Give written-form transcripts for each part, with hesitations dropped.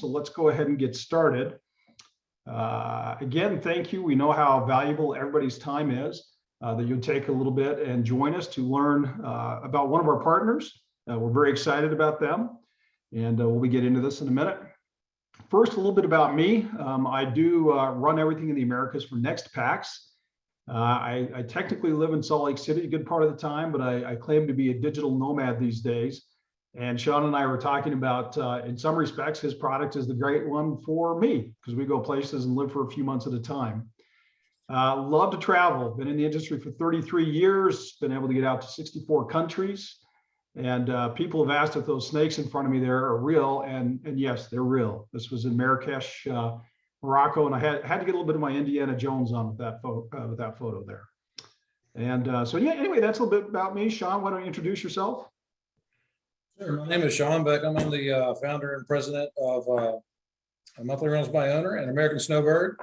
So let's go ahead and get started. Again, thank you. We know how valuable everybody's time is, that you'll take a little bit and join us to learn about one of our partners. We're very excited about them, and we'll get into this in a minute. First, a little bit about me. I do run everything in the Americas for NextPax. I technically live in Salt Lake City a good part of the time, but I claim to be a digital nomad these days. And Sean and I were talking about, in some respects, his product is the great one for me because we go places and live for a few months at a time. Love to travel. Been in the industry for 33 years, been able to get out to 64 countries. And people have asked if those snakes in front of me there are real, and yes, they're real. This was in Marrakesh, Morocco, and I had to get a little bit of my Indiana Jones on with that photo there. And so yeah, anyway, that's a little bit about me. Sean, why don't you introduce yourself? Sure. My name is Sean Beckham. I'm the founder and president of Monthly Rentals by Owner and American Snowbird.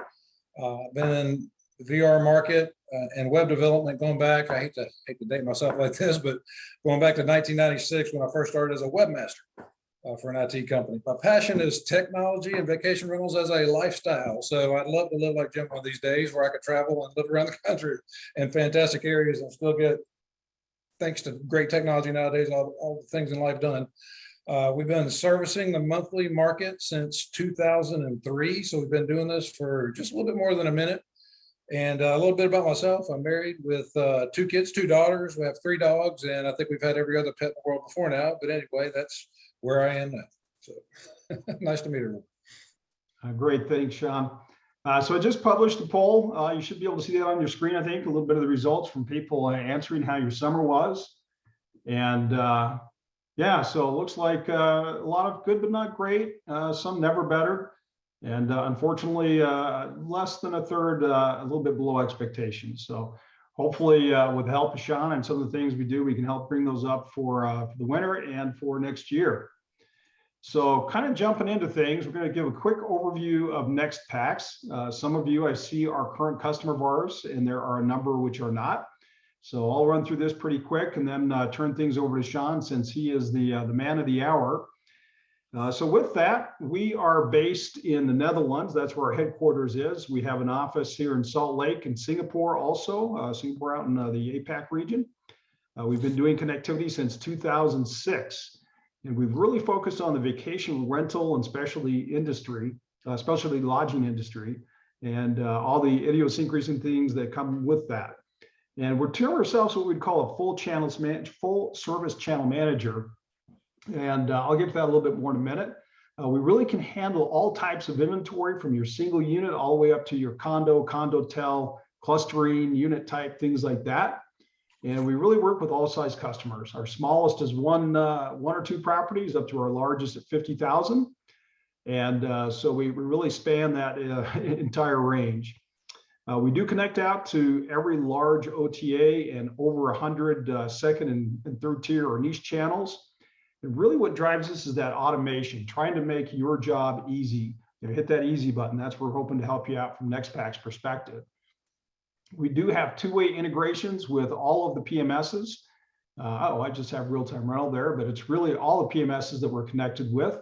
I've been in the VR market and web development going back. I hate to date myself like this, but going back to 1996 when I first started as a webmaster for an IT company. My passion is technology and vacation rentals as a lifestyle. So I'd love to live like Jim one of these days where I could travel and live around the country in fantastic areas and still get, thanks to great technology nowadays, all the things in life done. We've been servicing the monthly market since 2003. So we've been doing this for just a little bit more than a minute. And a little bit about myself. I'm married with 2 kids, 2 daughters. We have 3 dogs, and I think we've had every other pet in the world before now. But anyway, that's where I am now. So nice to meet everyone. Great, thanks, Sean. So I just published a poll. You should be able to see that on your screen, I think, a little bit of the results from people answering how your summer was. And yeah, so it looks like a lot of good, but not great. Some never better. And unfortunately, less than a third, a little bit below expectations. So hopefully with the help of Sean and some of the things we do, we can help bring those up for the winter and for next year. So kind of jumping into things, we're going to give a quick overview of NextPax. Some of you I see are current customer of ours, and there are a number which are not. So I'll run through this pretty quick and then turn things over to Sean since he is the man of the hour. So with that, we are based in the Netherlands. That's where our headquarters is. We have an office here in Salt Lake and Singapore also, Singapore out in the APAC region. We've been doing connectivity since 2006. And we've really focused on the vacation rental and specialty industry, specialty lodging industry, and all the idiosyncrasies and things that come with that. And we're terming ourselves what we'd call a full service channel manager. And I'll get to that a little bit more in a minute. We really can handle all types of inventory from your single unit all the way up to your condotel, clustering, unit type, things like that. And we really work with all size customers. Our smallest is one or 2 properties up to our largest at 50,000. And so we really span that entire range. We do connect out to every large OTA and over 100 second and third tier or niche channels. And really what drives us is that automation, trying to make your job easy. Hit that easy button. That's where we're hoping to help you out from NextPax's perspective. We do have 2-way integrations with all of the PMSs. I just have real-time rental there, but it's really all the PMSs that we're connected with.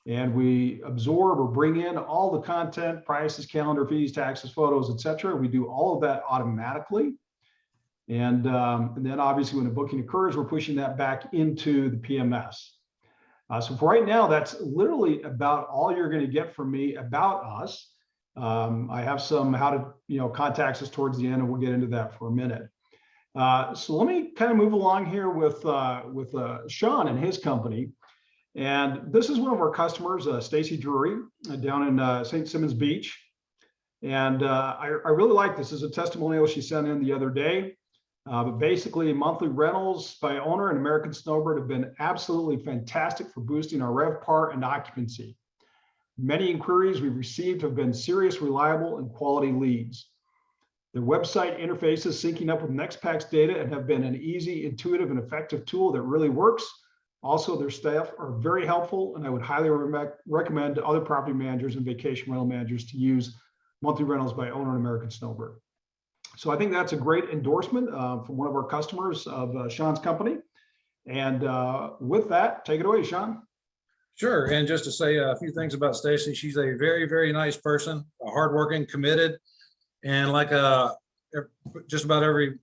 And we absorb or bring in all the content, prices, calendar fees, taxes, photos, etc. We do all of that automatically. And then obviously when a booking occurs, we're pushing that back into the PMS. So for right now, that's literally about all you're going to get from me about us. I have some how to contact us towards the end, and we'll get into that for a minute. So let me kind of move along here with Sean and his company. And this is one of our customers, Stacy Drury, down in St. Simons Beach. And I really like this. This is a testimonial she sent in the other day. But basically, monthly rentals by Owner and American Snowbird have been absolutely fantastic for boosting our RevPAR and occupancy. Many inquiries we've received have been serious, reliable, and quality leads. Their website interfaces syncing up with NextPax data and have been an easy, intuitive, and effective tool that really works. Also, their staff are very helpful, and I would highly recommend to other property managers and vacation rental managers to use monthly rentals by Owner and American Snowbird. So I think that's a great endorsement from one of our customers of Sean's company. And with that, take it away, Sean. Sure. And just to say a few things about Stacy, she's a very, very nice person, hardworking, committed, and like just about every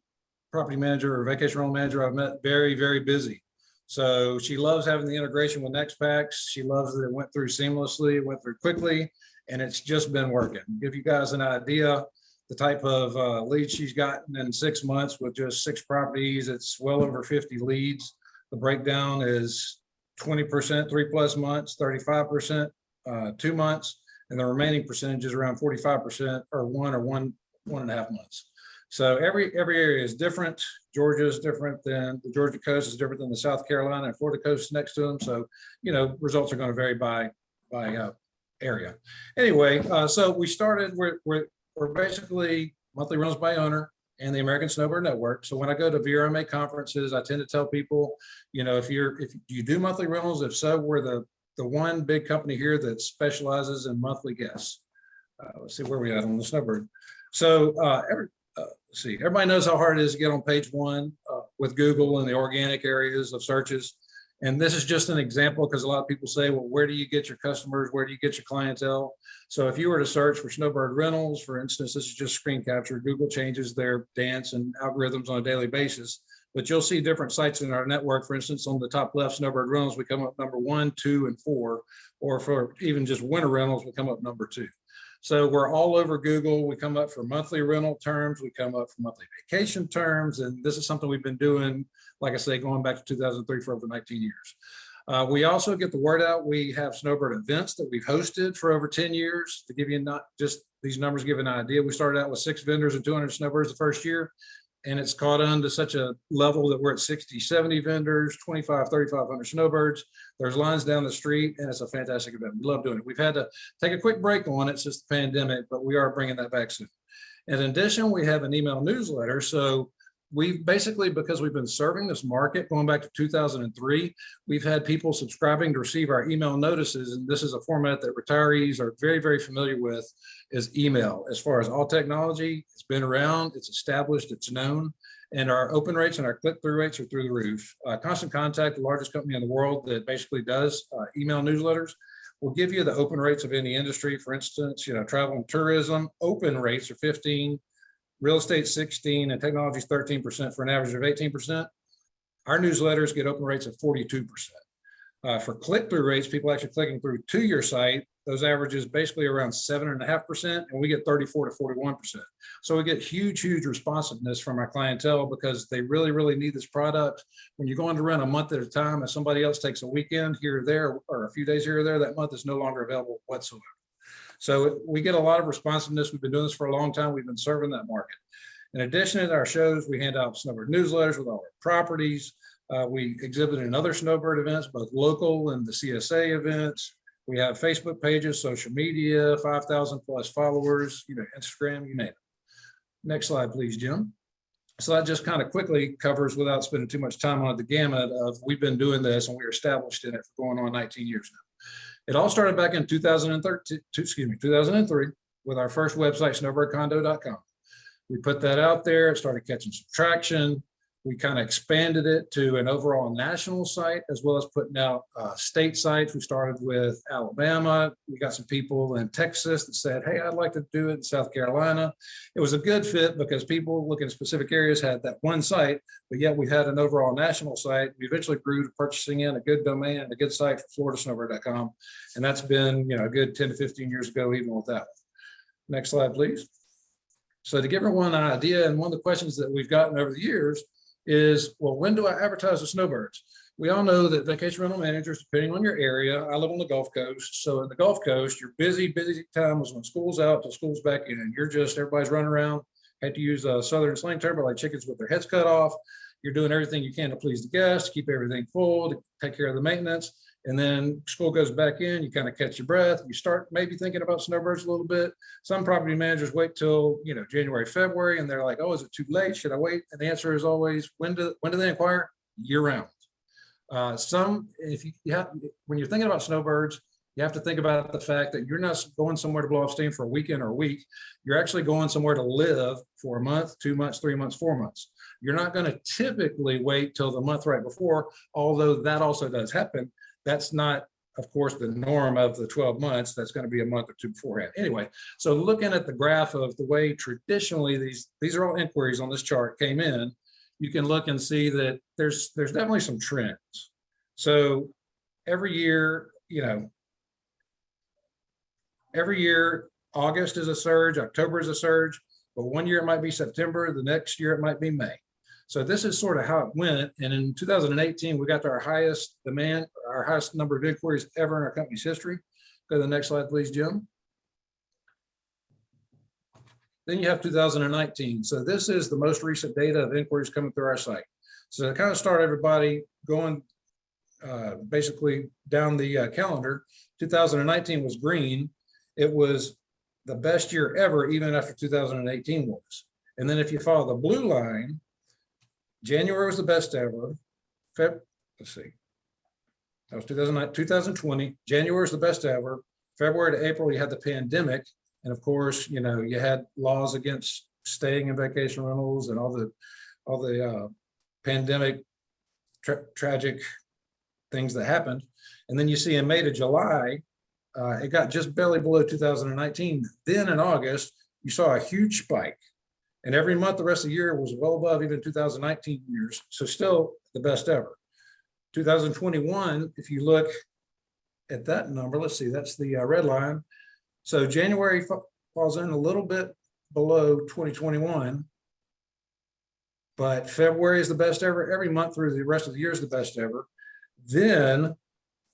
property manager or vacation rental manager I've met, very, very busy. So she loves having the integration with NextPax. She loves that it went through seamlessly, it went through quickly, and it's just been working. Give you guys an idea, the type of leads she's gotten in 6 months with just 6 properties. It's well over 50 leads. The breakdown is 20% 3+ months, 35% 2 months, and the remaining percentage is around 45% or 1.5 months. So every area is different. Georgia is different than the Georgia coast is different than the South Carolina and Florida coast next to them. So, you know, results are going to vary by area. Anyway, so we started, we're basically monthly rentals by owner and the American Snowbird Network. So when I go to VRMA conferences, I tend to tell people, you know, if you do monthly rentals, if so, we're the one big company here that specializes in monthly guests. Let's see where we at on the Snowbird. So let's see, everybody knows how hard it is to get on page 1 with Google and the organic areas of searches. And this is just an example because a lot of people say, well, where do you get your customers? Where do you get your clientele? So if you were to search for Snowbird Rentals, for instance, this is just screen capture. Google changes their dance and algorithms on a daily basis, but you'll see different sites in our network. For instance, on the top left, Snowbird Rentals, we come up number 1, 2, and 4, or for even just winter rentals, we come up number 2. So we're all over Google. We come up for monthly rental terms. We come up for monthly vacation terms. And this is something we've been doing, like I say, going back to 2003 for over 19 years. We also get the word out. We have Snowbird events that we've hosted for over 10 years. To give you not just these numbers, give an idea. We started out with 6 vendors and 200 snowbirds the first year. And it's caught on to such a level that we're at 60, 70 vendors, 3,500 snowbirds. There's lines down the street, and it's a fantastic event. We love doing it. We've had to take a quick break on it since the pandemic, but we are bringing that back soon. In addition, we have an email newsletter. So we've basically, because we've been serving this market going back to 2003, we've had people subscribing to receive our email notices. And this is a format that retirees are very, very familiar with, is email. As far as all technology, it's been around, it's established, it's known, and our open rates and our click-through rates are through the roof. Constant Contact, the largest company in the world that basically does email newsletters, will give you the open rates of any industry. For instance, you know, travel and tourism, open rates are 15, real estate 16, and technology is 13% for an average of 18%. Our newsletters get open rates of 42%. For click-through rates, people actually clicking through to your site, those averages basically around 7.5%, and we get 34 to 41%. So we get huge, huge responsiveness from our clientele because they really, really need this product. When you're going to rent a month at a time, if somebody else takes a weekend here or there, or a few days here or there, that month is no longer available whatsoever. So we get a lot of responsiveness. We've been doing this for a long time. We've been serving that market. In addition to our shows, we hand out Snowbird newsletters with all our properties. We exhibit in other Snowbird events, both local and the CSA events. We have Facebook pages, social media, 5,000 plus followers, you know, Instagram, you name it. Next slide, please, Jim. So that just kind of quickly covers, without spending too much time on it, the gamut of we've been doing this and we're established in it for going on 19 years now. It all started back in 2003 with our first website, snowbirdcondo.com. We put that out there, it started catching some traction. We kind of expanded it to an overall national site, as well as putting out state sites. We started with Alabama. We got some people in Texas that said, hey, I'd like to do it in South Carolina. It was a good fit because people looking at specific areas had that one site, but yet we had an overall national site. We eventually grew to purchasing in a good domain and a good site for FloridaSnowbird.com. And that's been, you know, a good 10 to 15 years ago, even with that. Next slide, please. So to give everyone an idea, and one of the questions that we've gotten over the years is, well, when do I advertise the snowbirds? We all know that vacation rental managers, depending on your area, I live on the Gulf Coast. So in the Gulf Coast, your busy time is when school's out till school's back in, and you're just, everybody's running around. Had to use a Southern slang term, but like chickens with their heads cut off. You're doing everything you can to please the guests, keep everything full, to take care of the maintenance. And then school goes back in, you kind of catch your breath. You start maybe thinking about snowbirds a little bit. Some property managers wait till, you know, January, February, and they're like, oh, is it too late? Should I wait? And the answer is always, when do they inquire? Year round. When you're thinking about snowbirds, you have to think about the fact that you're not going somewhere to blow off steam for a weekend or a week. You're actually going somewhere to live for a month, 2 months, 3 months, 4 months. You're not going to typically wait till the month right before, although that also does happen. That's not of course, the norm of the 12 months, that's going to be a month or two beforehand. Anyway, so looking at the graph of the way traditionally these are all inquiries on this chart came in, you can look and see that there's definitely some trends. So every year, every year, August is a surge, October is a surge, but one year it might be September, the next year it might be May. So this is sort of how it went. And in 2018, we got to our highest demand, our highest number of inquiries ever in our company's history. Go to the next slide, please, Jim. Then you have 2019. So this is the most recent data of inquiries coming through our site. So to kind of start everybody going basically down the calendar, 2019 was green. It was the best year ever, even after 2018 was. And then if you follow the blue line, January was the best ever. Let's see. That was 2020. January was the best ever. February to April, you had the pandemic. And of course, you had laws against staying in vacation rentals and all the pandemic tragic things that happened. And then you see in May to July, it got just barely below 2019. Then in August, you saw a huge spike. And every month the rest of the year was well above even 2019 years. So still the best ever. 2021, if you look at that number, let's see, that's the red line. So January falls in a little bit below 2021, but February is the best ever. Every month through the rest of the year is the best ever. Then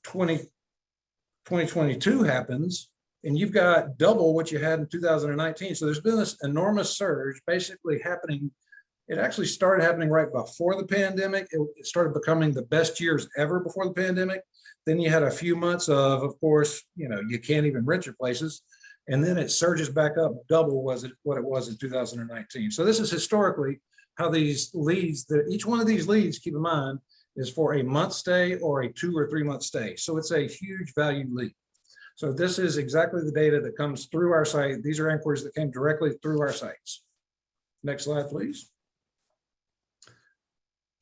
2022 happens, and you've got double what you had in 2019. So there's been this enormous surge basically happening. It actually started happening right before the pandemic. It started becoming the best years ever before the pandemic. Then you had a few months of course, you can't even rent your places. And then it surges back up double what it was in 2019. So this is historically how these leads, each one of these leads, keep in mind, is for a month stay or a 2 or 3 month stay. So it's a huge value lead. So this is exactly the data that comes through our site. These are inquiries that came directly through our sites. Next slide, please.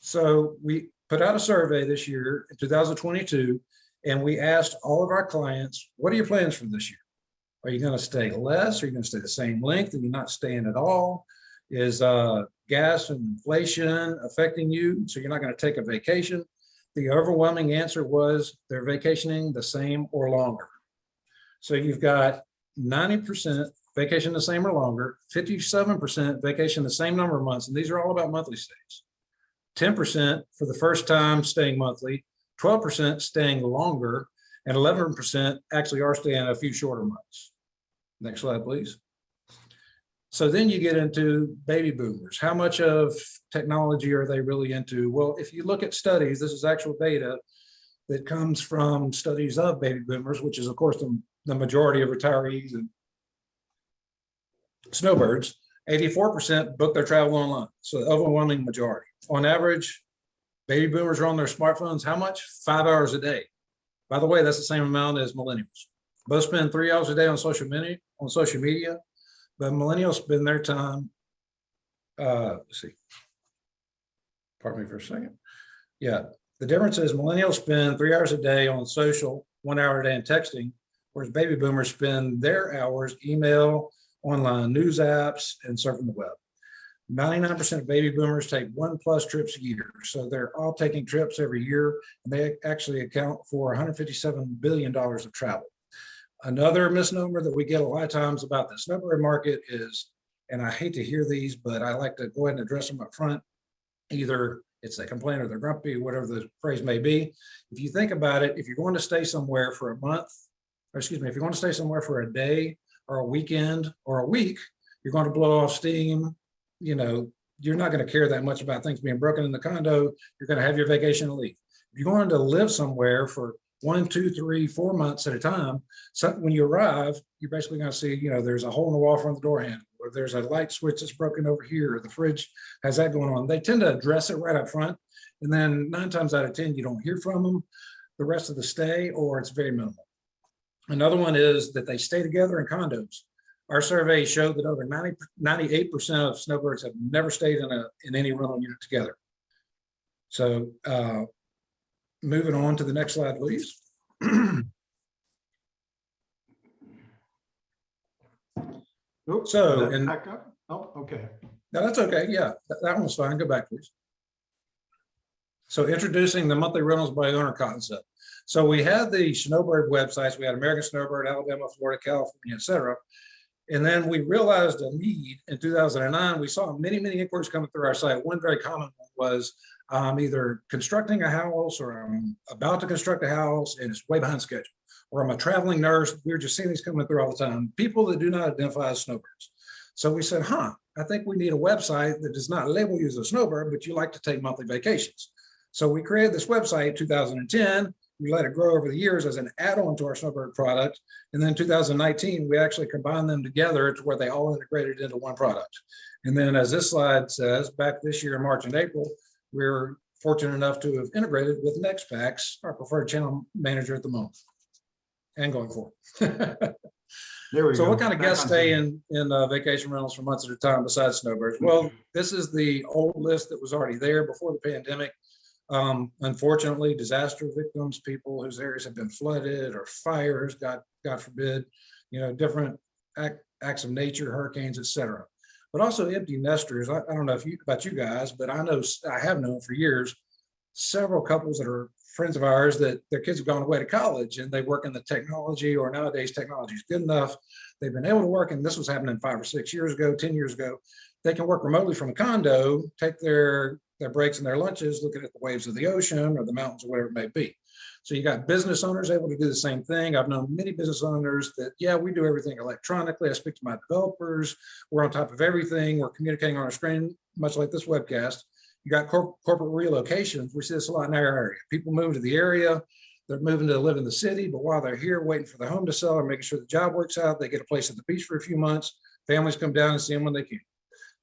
So we put out a survey this year in 2022, and we asked all of our clients, what are your plans for this year? Are you going to stay less? Are you going to stay the same length? Are you not staying at all? Is gas and inflation affecting you? So you're not going to take a vacation? The overwhelming answer was they're vacationing the same or longer. So you've got 90% vacation the same or longer, 57% vacation the same number of months, and these are all about monthly stays. 10% for the first time staying monthly, 12% staying longer, and 11% actually are staying a few shorter months. Next slide, please. So then you get into baby boomers. How much of technology are they really into? Well, if you look at studies, this is actual data that comes from studies of baby boomers, which is of course the majority of retirees and snowbirds. 84% book their travel online. So the overwhelming majority. On average, baby boomers are on their smartphones how much? 5 hours a day. By the way, that's the same amount as millennials. Both spend 3 hours a day on social media, but millennials spend their time, let's see, pardon me for a second. Yeah, the difference is millennials spend 3 hours a day on social, 1 hour a day in texting, whereas baby boomers spend their hours email, online news apps, and surfing the web. 99% of baby boomers take 1+ trips a year. So they're all taking trips every year, and they actually account for $157 billion of travel. Another misnomer that we get a lot of times about the snowbird market is, and I hate to hear these, but I like to go ahead and address them up front. Either it's a complaint or they're grumpy, whatever the phrase may be. If you think about it, if you're going to stay somewhere for a month, or excuse me, if you're going to stay somewhere for a day or a weekend or a week, you're going to blow off steam. You're not going to care that much about things being broken in the condo. You're going to have your vacation and leave. If you're going to live somewhere for 1, 2, 3, 4 months at a time, so when you arrive, you're basically going to see, there's a hole in the wall from the door handle, or there's a light switch that's broken over here, or the fridge has that going on. They tend to address it right up front. And then 9 times out of 10, you don't hear from them the rest of the stay, or it's very minimal. Another one is that they stay together in condos. Our survey showed that over 98% of snowbirds have never stayed in any rental unit together. So moving on to the next slide, please. Oops, So, did that and back up? Oh, okay. no, that's okay. Yeah, that one's fine. Go back, please. So introducing the monthly rentals by owner concept. So we had the Snowbird websites. We had American Snowbird, Alabama, Florida, California, et cetera. And then we realized a need in 2009. We saw many, many inquiries coming through our site. One very common one was either constructing a house or I'm about to construct a house and it's way behind schedule. Or I'm a traveling nurse. We were just seeing these coming through all the time. People that do not identify as snowbirds. So we said, I think we need a website that does not label you as a snowbird, but you like to take monthly vacations. So we created this website in 2010. We let it grow over the years as an add-on to our Snowbird product. And then in 2019, we actually combined them together to where they all integrated into one product. And then as this slide says, back this year in March and April, we're fortunate enough to have integrated with NextPax, our preferred channel manager at the moment and going forward. There we So go. what kind of Back guests on stay screen. in vacation rentals for months at a time besides snowbirds? Well, this is the old list that was already there before the pandemic. Unfortunately, disaster victims, people whose areas have been flooded or fires, God forbid, different acts of nature, hurricanes, etc. But also empty nesters. I don't know about you guys, but I have known for years several couples that are friends of ours that their kids have gone away to college and they work in the technology, or nowadays technology is good enough. They've been able to work, and this was happening 5 or 6 years ago, 10 years ago. They can work remotely from a condo, take their breaks and their lunches, looking at the waves of the ocean or the mountains or whatever it may be. So you got business owners able to do the same thing. I've known many business owners that, yeah, we do everything electronically. I speak to my developers. We're on top of everything. We're communicating on our screen, much like this webcast. You got corporate relocations. We see this a lot in our area. People move to the area. They're moving to live in the city, but while they're here waiting for the home to sell or making sure the job works out, they get a place at the beach for a few months. Families come down and see them when they can.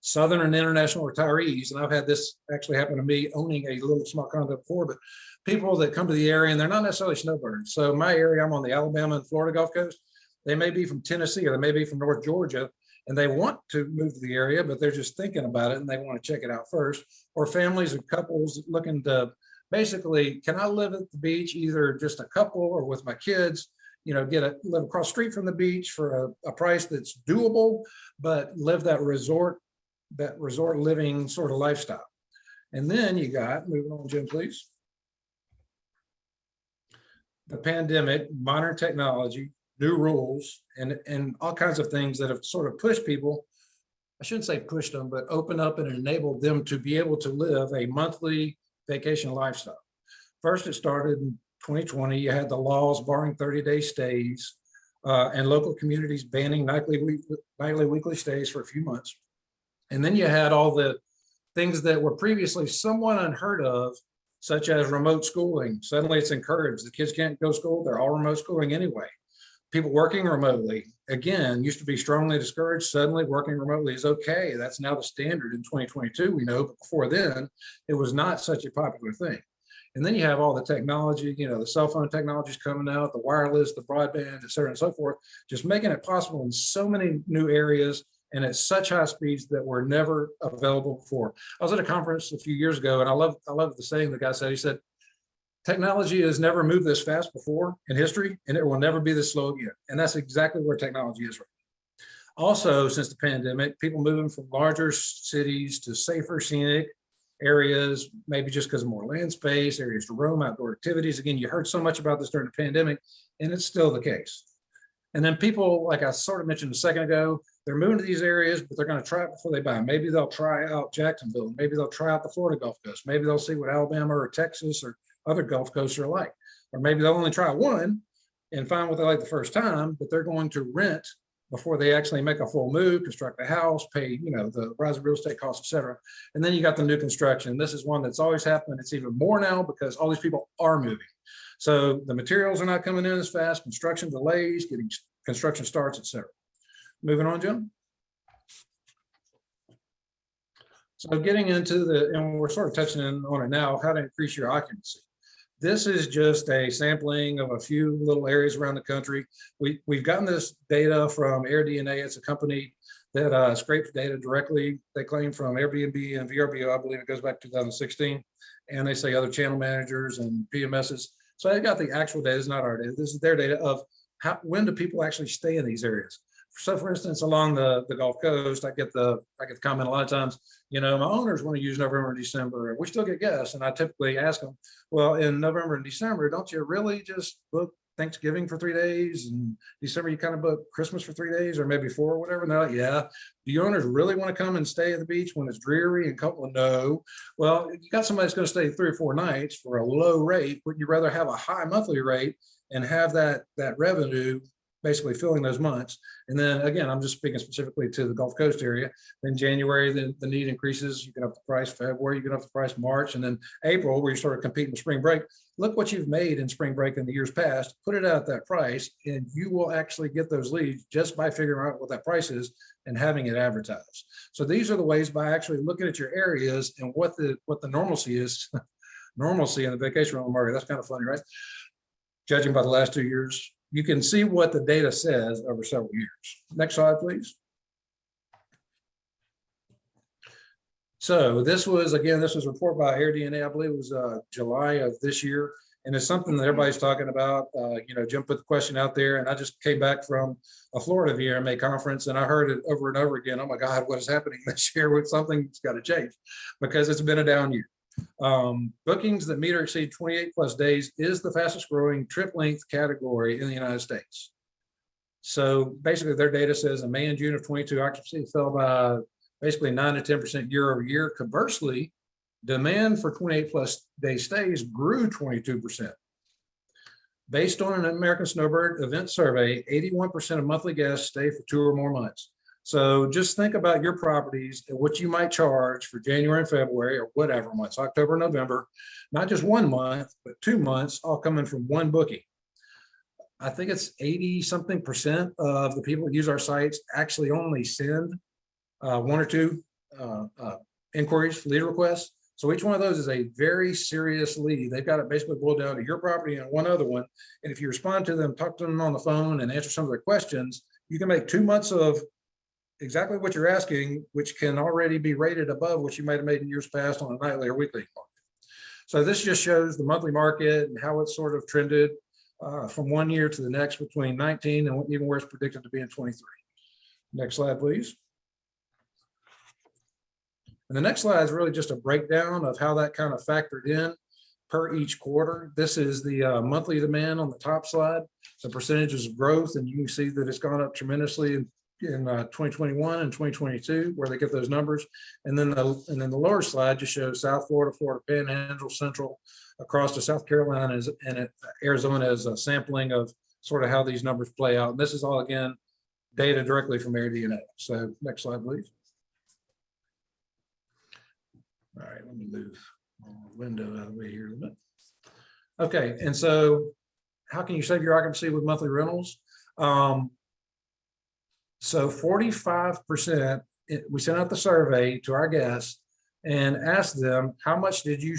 Southern and international retirees, and I've had this actually happen to me owning a little small condo before, but people that come to the area and they're not necessarily snowbirds. So my area, I'm on the Alabama and Florida Gulf Coast. They may be from Tennessee or they may be from North Georgia, and they want to move to the area, but they're just thinking about it and they want to check it out first. Or families and couples looking to basically, can I live at the beach, either just a couple or with my kids, live across the street from the beach for a price that's doable, but live that resort living sort of lifestyle. And then you got, moving on, Jim, please. The pandemic, modern technology, new rules, and all kinds of things that have sort of pushed people, I shouldn't say pushed them, but opened up and enabled them to be able to live a monthly vacation lifestyle. First, it started in 2020. You had the laws barring 30-day stays and local communities banning nightly, weekly stays for a few months. And then you had all the things that were previously somewhat unheard of, such as remote schooling. Suddenly it's encouraged. The kids can't go to school. They're all remote schooling anyway. People working remotely, again, used to be strongly discouraged. Suddenly working remotely is okay. That's now the standard in 2022, we know, but before then, it was not such a popular thing. And then you have all the technology, the cell phone technologies coming out, the wireless, the broadband, et cetera, and so forth, just making it possible in so many new areas and at such high speeds that were never available before. I was at a conference a few years ago, and I love the saying the guy said. He said, technology has never moved this fast before in history, and it will never be this slow again. And that's exactly where technology is right now. Also, since the pandemic, people moving from larger cities to safer scenic areas, maybe just because of more land space, areas to roam, outdoor activities. Again, you heard so much about this during the pandemic, and it's still the case. And then people, like I sort of mentioned a second ago, they're moving to these areas, but they're going to try it before they buy. Maybe they'll try out Jacksonville. Maybe they'll try out the Florida Gulf Coast. Maybe they'll see what Alabama or Texas or other Gulf coasts are like. Or maybe they'll only try one and find what they like the first time, but they're going to rent before they actually make a full move, construct a house, pay, the rise of real estate costs, et cetera. And then you got the new construction. This is one that's always happened. It's even more now because all these people are moving. So the materials are not coming in as fast, construction delays, getting construction starts, et cetera. Moving on, Jim. So getting into and we're sort of touching on it now, how to increase your occupancy. This is just a sampling of a few little areas around the country. We've gotten this data from AirDNA. It's a company that scrapes data directly. They claim from Airbnb and VRBO, I believe it goes back to 2016. And they say other channel managers and PMSs. So I got the actual data. It's not our data. This is their data of when do people actually stay in these areas. So for instance, along the Gulf Coast, I get the comment a lot of times, you know, my owners want to use November and December. We still get guests. And I typically ask them, well, in November and December, don't you really just book Thanksgiving for 3 days, and December you kind of book Christmas for 3 days or maybe 4 or whatever? And they're like, yeah. Do your owners really want to come and stay at the beach when it's dreary and cold? No. Well, you got somebody that's going to stay 3 or 4 nights for a low rate. Would you rather have a high monthly rate and have that revenue basically filling those months? And then again, I'm just speaking specifically to the Gulf Coast area. Then January, the need increases. You can up the price. February, you can up the price. March, and then April, where you start competing with spring break. Look what you've made in spring break in the years past. Put it out at that price, and you will actually get those leads just by figuring out what that price is and having it advertised. So these are the ways by actually looking at your areas and what the normalcy is. Normalcy in the vacation rental market. That's kind of funny, right? Judging by the last 2 years, you can see what the data says over several years. Next slide, please. So this was a report by AirDNA, I believe it was July of this year. And it's something that everybody's talking about. You know, Jim put the question out there, and I just came back from a Florida VRMA conference, and I heard it over and over again. Oh my God, what is happening this year? With something's got to change, because it's been a down year. Bookings that meet or exceed 28+ days is the fastest growing trip length category in the United States. So basically their data says in May and June of 22, occupancy fell by basically 9 to 10% year over year. Conversely, demand for 28+ day stays grew 22%. Based on an American Snowbird event survey, 81% of monthly guests stay for 2 or more months. So just think about your properties and what you might charge for January and February or whatever months, October, November, not just 1 month, but 2 months, all coming from one booking. I think it's 80-something% of the people that use our sites actually only send 1 or 2 inquiries, lead requests. So each one of those is a very serious lead. They've got it basically boiled down to your property and one other one. And if you respond to them, talk to them on the phone and answer some of their questions, you can make 2 months of exactly what you're asking, which can already be rated above what you might have made in years past on a nightly or weekly market. So this just shows the monthly market and how it's sort of trended from 1 year to the next between 19 and even where it's predicted to be in 23. Next slide, please. And the next slide is really just a breakdown of how that kind of factored in per each quarter. This is the monthly demand on the top slide, the percentages of growth, and you can see that it's gone up tremendously in 2021 and 2022, where they get those numbers. And then the lower slide just shows South Florida, Florida Panhandle, Central, across to South Carolina and Arizona as a sampling of sort of how these numbers play out. And this is all, again, data directly from AirDNA. So next slide, please. All right, let me move my window out of the way here a little bit. Okay, and so how can you save your occupancy with monthly rentals? So 45%, we sent out the survey to our guests and asked them, how much did you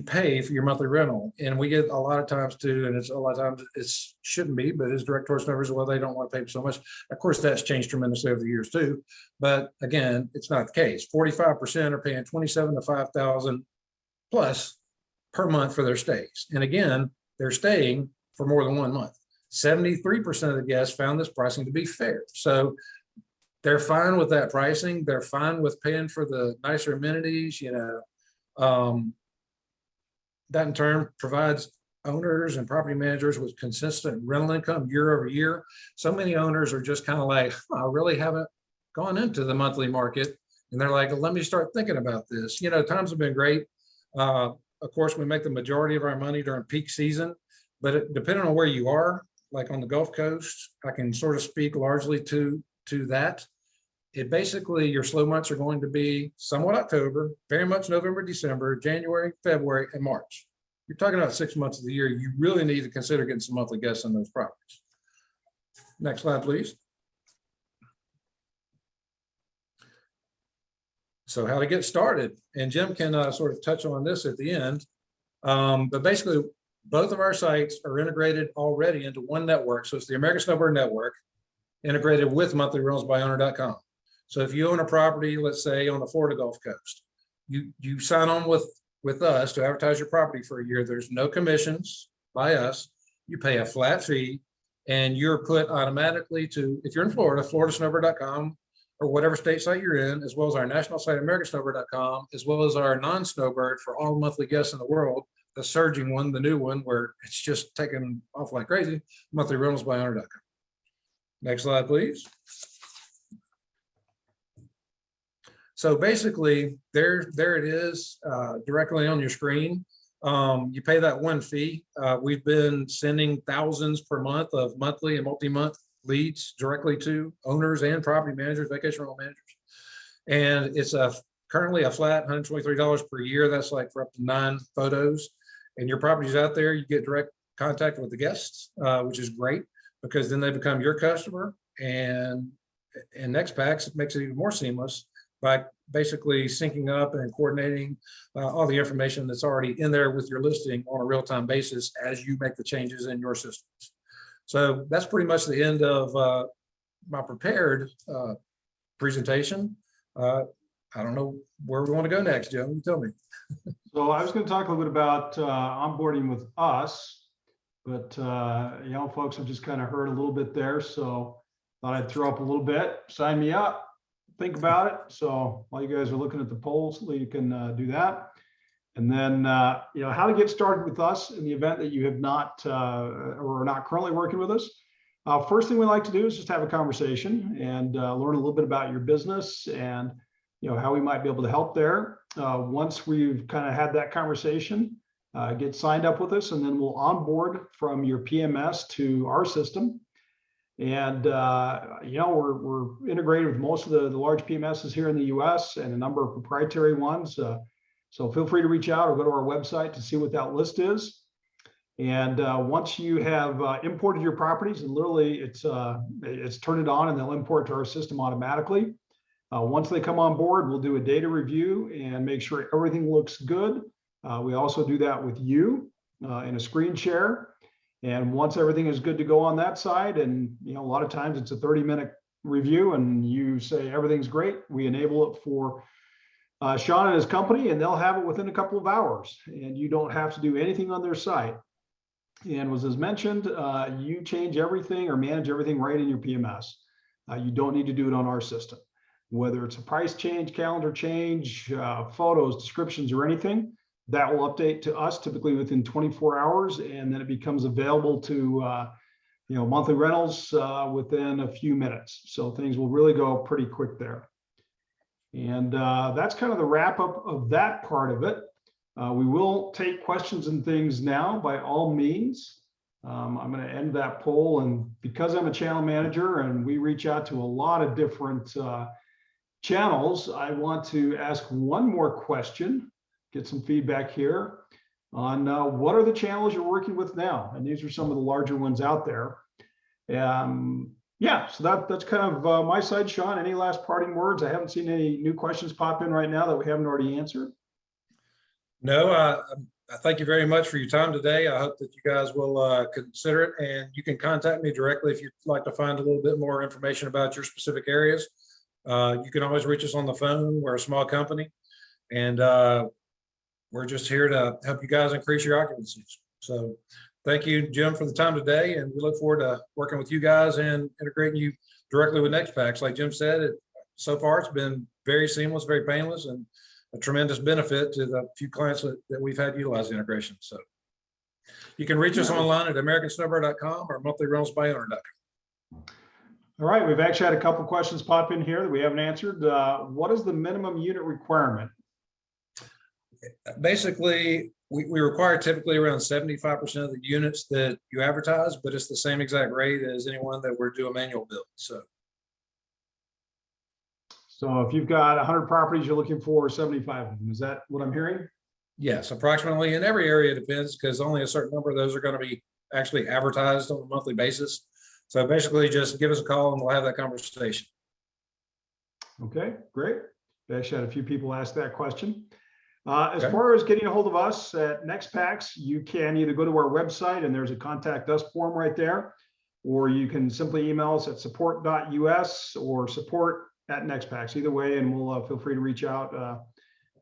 pay for your monthly rental? And we get a lot of times too, and it's a lot of times it shouldn't be, but it's direct towards numbers. Well, they don't want to pay so much. Of course, that's changed tremendously over the years too. But again, it's not the case. 45% are paying $27,000 to $5,000 plus per month for their stays. And again, they're staying for more than 1 month. 73% of the guests found this pricing to be fair. So they're fine with that pricing. They're fine with paying for the nicer amenities, you know. That in turn provides owners and property managers with consistent rental income year over year. So many owners are just kind of like, I really haven't gone into the monthly market. And they're like, well, let me start thinking about this. You know, times have been great. Of course, we make the majority of our money during peak season, but depending on where you are, like on the Gulf Coast, I can sort of speak largely to that. It basically, your slow months are going to be somewhat October, very much November, December, January, February, and March. You're talking about 6 months of the year. You really need to consider getting some monthly guests on those properties. Next slide, please. So how to get started, and Jim can sort of touch on this at the end, but basically, both of our sites are integrated already into one network. So it's the American Snowbird Network integrated with monthlyrentalsbyowner.com. So if you own a property, let's say on the Florida Gulf Coast, you sign on with with us to advertise your property for a year, there's no commissions by us. You pay a flat fee and you're put automatically to, if you're in Florida, floridasnowbird.com or whatever state site you're in, as well as our national site, americansnowbird.com, as well as our non-snowbird for all monthly guests in the world, the surging one, the new one, where it's just taking off like crazy, monthlyrentalsbyowner.com. Next slide, please. So basically, there it is, directly on your screen. You pay that one fee. We've been sending thousands per month of monthly and multi-month leads directly to owners and property managers, vacation rental managers. And it's currently a flat $123 per year. That's like for up to 9 photos. And your property's out there, you get direct contact with the guests, which is great because then they become your customer. And NextPax makes it even more seamless by basically syncing up and coordinating all the information that's already in there with your listing on a real-time basis as you make the changes in your systems. So that's pretty much the end of my prepared presentation. I don't know where we want to go next, Joe. You tell me. So I was going to talk a little bit about onboarding with us, but you know, folks have just kind of heard a little bit there. So thought I'd throw up a little bit, sign me up. Think about it. So while you guys are looking at the polls, you can do that. And then, you know, how to get started with us in the event that you have not or are not currently working with us. First thing we like to do is just have a conversation and learn a little bit about your business and, you know, how we might be able to help there. Once we've kind of had that conversation, get signed up with us, and then we'll onboard from your PMS to our system. And, you know, we're integrated with most of the large PMSs here in the US and a number of proprietary ones. So feel free to reach out or go to our website to see what that list is. And once you have imported your properties, and literally it's turned it on and they'll import to our system automatically. Once they come on board, we'll do a data review and make sure everything looks good. We also do that with you in a screen share. And once everything is good to go on that side, and you know, a lot of times it's a 30-minute review and you say everything's great, we enable it for Sean and his company, and they'll have it within a couple of hours, and you don't have to do anything on their site. And as mentioned, you change everything or manage everything right in your PMS. You don't need to do it on our system, whether it's a price change, calendar change, photos, descriptions, or anything. That will update to us typically within 24 hours, and then it becomes available to you know, monthly rentals within a few minutes. So things will really go pretty quick there. And that's kind of the wrap up of that part of it. We will take questions and things now by all means. I'm going to end that poll, and because I'm a channel manager and we reach out to a lot of different channels, I want to ask one more question. Get some feedback here on what are the channels you're working with now, and these are some of the larger ones out there. Yeah, so that's kind of my side. Sean, any last parting words? I haven't seen any new questions pop in right now that we haven't already answered. No, I thank you very much for your time today. I hope that you guys will consider it, and you can contact me directly if you'd like to find a little bit more information about your specific areas. You can always reach us on the phone. We're a small company, and we're just here to help you guys increase your occupancies. So thank you, Jim, for the time today. And we look forward to working with you guys and integrating you directly with NextPax. Like Jim said, so far it's been very seamless, very painless, and a tremendous benefit to the few clients that we've had utilize the integration. So you can reach us online at americansnowbird.com or monthlyrentalsbyowner.com. All right, we've actually had a couple questions pop in here that we haven't answered. What is the minimum unit requirement? Basically, we require typically around 75% of the units that you advertise, but it's the same exact rate as anyone that we're doing manual build. So if you've got 100 properties, you're looking for 75 of them. Is that what I'm hearing? Yes, approximately. In every area it depends, because only a certain number of those are going to be actually advertised on a monthly basis. So basically just give us a call and we'll have that conversation. Okay, great. We actually had a few people ask that question. As far as getting a hold of us at NextPax, you can either go to our website and there's a contact us form right there, or you can simply email us at support.us or support@NextPax. Either way, and we'll feel free to reach out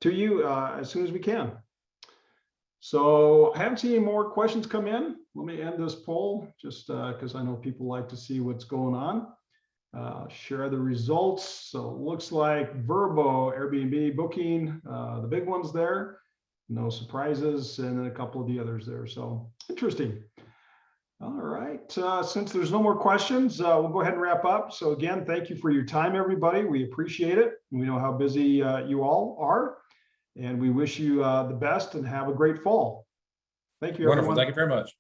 to you as soon as we can. So I haven't seen any more questions come in. Let me end this poll just because I know people like to see what's going on. Share the results. So it looks like Verbo, Airbnb, Booking, the big ones there. No surprises, and then a couple of the others there. So interesting. All right. Since there's no more questions, we'll go ahead and wrap up. So again, thank you for your time, everybody. We appreciate it. We know how busy you all are, and we wish you the best and have a great fall. Thank you, Wonderful. everyone. Thank you very much.